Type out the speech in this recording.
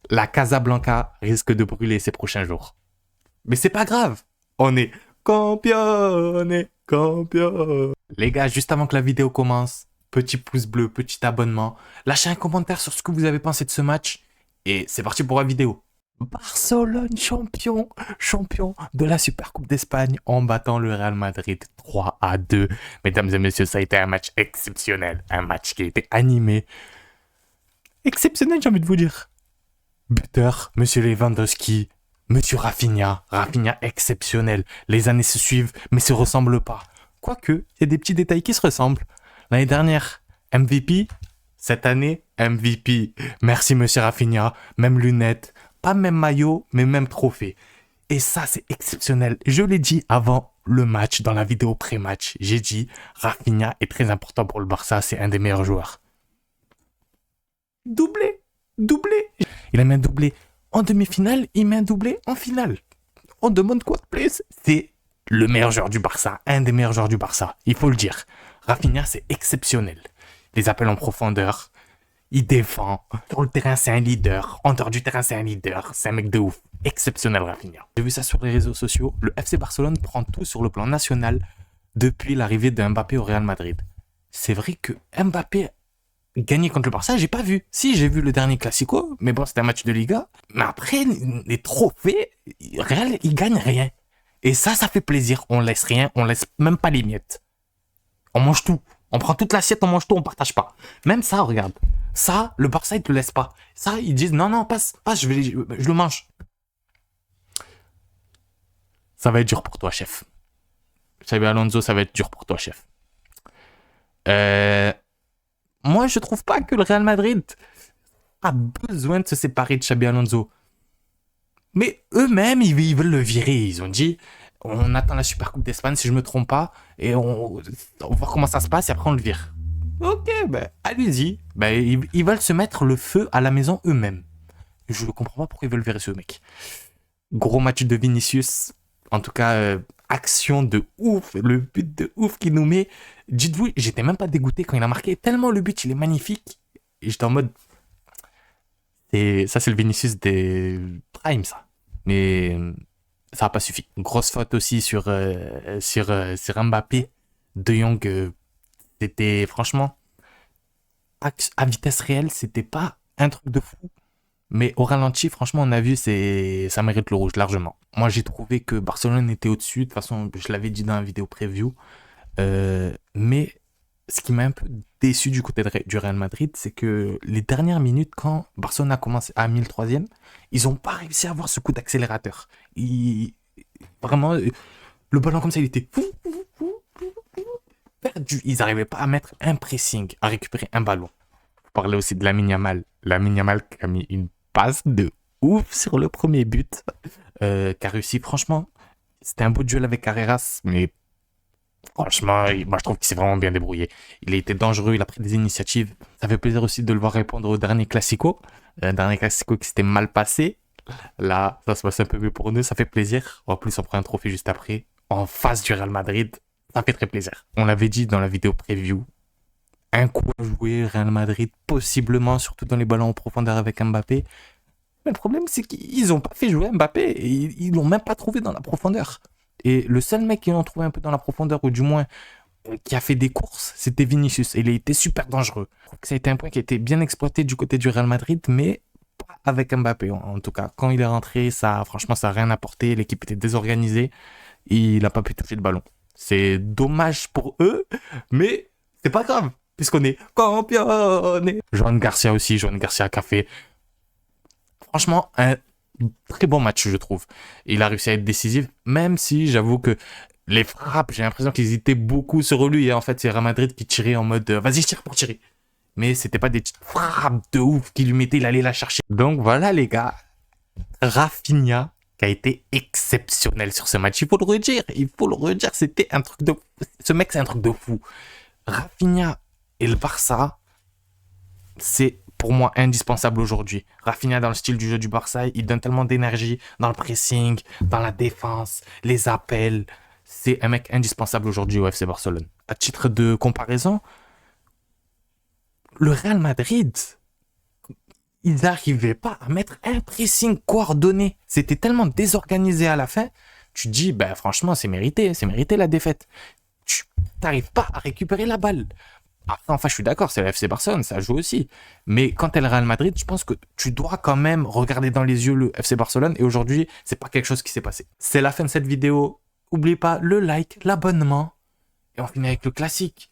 la Casablanca risque de brûler ces prochains jours. Mais c'est pas grave. On est campione, campione. Les gars, juste avant que la vidéo commence, petit pouce bleu, petit abonnement. Lâchez un commentaire sur ce que vous avez pensé de ce match. Et c'est parti pour la vidéo. Barcelone champion de la Super Coupe d'Espagne en battant le Real Madrid 3-2. Mesdames et messieurs, ça a été un match exceptionnel. Un match qui a été animé. Exceptionnel, j'ai envie de vous dire. Buteur, Monsieur Lewandowski, Monsieur Rafinha. Rafinha exceptionnel. Les années se suivent, mais se ressemblent pas. Quoique, il y a des petits détails qui se ressemblent. L'année dernière, MVP. Cette année, MVP. Merci Monsieur Rafinha. Même lunettes. Pas même maillot, mais même trophée. Et ça, c'est exceptionnel. Je l'ai dit avant le match, dans la vidéo pré-match. J'ai dit, Rafinha est très important pour le Barça. C'est un des meilleurs joueurs. Doublé. Il a mis un doublé en demi-finale, il met un doublé en finale. On demande quoi de plus? C'est le meilleur joueur du Barça, un des meilleurs joueurs du Barça, il faut le dire. Rafinha, c'est exceptionnel. Les appels en profondeur, il défend. Sur le terrain, c'est un leader. En dehors du terrain, c'est un leader. C'est un mec de ouf. Exceptionnel, Rafinha. J'ai vu ça sur les réseaux sociaux. Le FC Barcelone prend tout sur le plan national depuis l'arrivée de Mbappé au Real Madrid. C'est vrai que Mbappé gagner contre le Barça, j'ai pas vu. Si, j'ai vu le dernier Classico, mais bon, c'était un match de Liga. Mais après, les trophées, Real, ils gagnent rien. Et ça fait plaisir. On laisse rien, on laisse même pas les miettes. On mange tout. On prend toute l'assiette, on mange tout, on partage pas. Même ça, regarde. Ça, le Barça, ils te le laissent pas. Ça, ils disent, non, passe, je le mange. Ça va être dur pour toi, chef. Xabi Alonso, ça va être dur pour toi, chef. Moi, je trouve pas que le Real Madrid a besoin de se séparer de Xabi Alonso. Mais eux-mêmes, ils veulent le virer. Ils ont dit, on attend la Super Coupe d'Espagne, si je me trompe pas, et on va voir comment ça se passe, et après on le vire. Ok, allez-y. Ils veulent se mettre le feu à la maison eux-mêmes. Je ne comprends pas pourquoi ils veulent virer ce mec. Gros match de Vinicius. En tout cas, action de ouf. Le but de ouf qu'il nous met. Dites-vous, j'étais même pas dégoûté quand il a marqué. Tellement le but, il est magnifique. Et j'étais en mode... Ça, c'est le Vinicius des Prime, ça. Mais ça n'a pas suffi. Grosse faute aussi sur Mbappé. De Jong, c'était franchement... À vitesse réelle, c'était pas un truc de fou. Mais au ralenti, franchement, on a vu, ça mérite le rouge largement. Moi, j'ai trouvé que Barcelone était au-dessus. De toute façon, je l'avais dit dans la vidéo preview. Mais ce qui m'a un peu déçu du côté du Real Madrid, c'est que les dernières minutes, quand Barcelone a mis le troisième, ils n'ont pas réussi à avoir ce coup d'accélérateur. Vraiment, le ballon comme ça, il était perdu. Ils n'arrivaient pas à mettre un pressing, à récupérer un ballon. Vous parlez aussi de Lamine Yamal. Lamine Yamal qui a mis une passe de ouf sur le premier but. Qui a réussi, franchement, c'était un beau duel avec Carreras, mais franchement, moi je trouve qu'il s'est vraiment bien débrouillé. Il a été dangereux, il a pris des initiatives. Ça fait plaisir aussi de le voir répondre au dernier Classico. Dernier Classico qui s'était mal passé. Là, ça se passe un peu mieux pour nous, ça fait plaisir. En plus, on prend un trophée juste après. En face du Real Madrid, ça fait très plaisir. On l'avait dit dans la vidéo preview. Un coup à jouer, Real Madrid, possiblement, surtout dans les ballons en profondeur avec Mbappé. Mais le problème, c'est qu'ils n'ont pas fait jouer Mbappé. Et ils l'ont même pas trouvé dans la profondeur. Et le seul mec qui l'ont trouvé un peu dans la profondeur, ou du moins qui a fait des courses, c'était Vinicius. Et il a été super dangereux. Je trouve que ça a été un point qui a été bien exploité du côté du Real Madrid, mais pas avec Mbappé. En tout cas, quand il est rentré, franchement, ça n'a rien apporté. L'équipe était désorganisée. Il n'a pas pu toucher le ballon. C'est dommage pour eux, mais c'est pas grave, puisqu'on est campione. Joan Garcia aussi, Joan Garcia qui a fait franchement un très bon match, je trouve. Il a réussi à être décisif, même si j'avoue que les frappes, j'ai l'impression qu'ils étaient beaucoup sur lui. Et en fait, c'est Real Madrid qui tirait en mode vas-y, tire pour tirer. Mais c'était pas des petites frappes de ouf qu'il lui mettait, il allait la chercher. Donc voilà, les gars. Rafinha qui a été exceptionnel sur ce match. Il faut le redire, c'était un truc de fou. Ce mec, c'est un truc de fou. Rafinha et le Barça, c'est pour moi indispensable aujourd'hui. Rafinha, dans le style du jeu du Barça, il donne tellement d'énergie dans le pressing, dans la défense, les appels. C'est un mec indispensable aujourd'hui au FC Barcelone. À titre de comparaison, le Real Madrid, Ils n'arrivaient pas à mettre un pressing coordonné. C'était tellement désorganisé à la fin. Tu te dis, ben franchement, c'est mérité la défaite. Tu n'arrives pas à récupérer la balle. Après, enfin, je suis d'accord, c'est le FC Barcelone, ça joue aussi. Mais quand t'es le Real Madrid, je pense que tu dois quand même regarder dans les yeux le FC Barcelone. Et aujourd'hui, c'est pas quelque chose qui s'est passé. C'est la fin de cette vidéo. N'oubliez pas le like, l'abonnement. Et on finit avec le classique.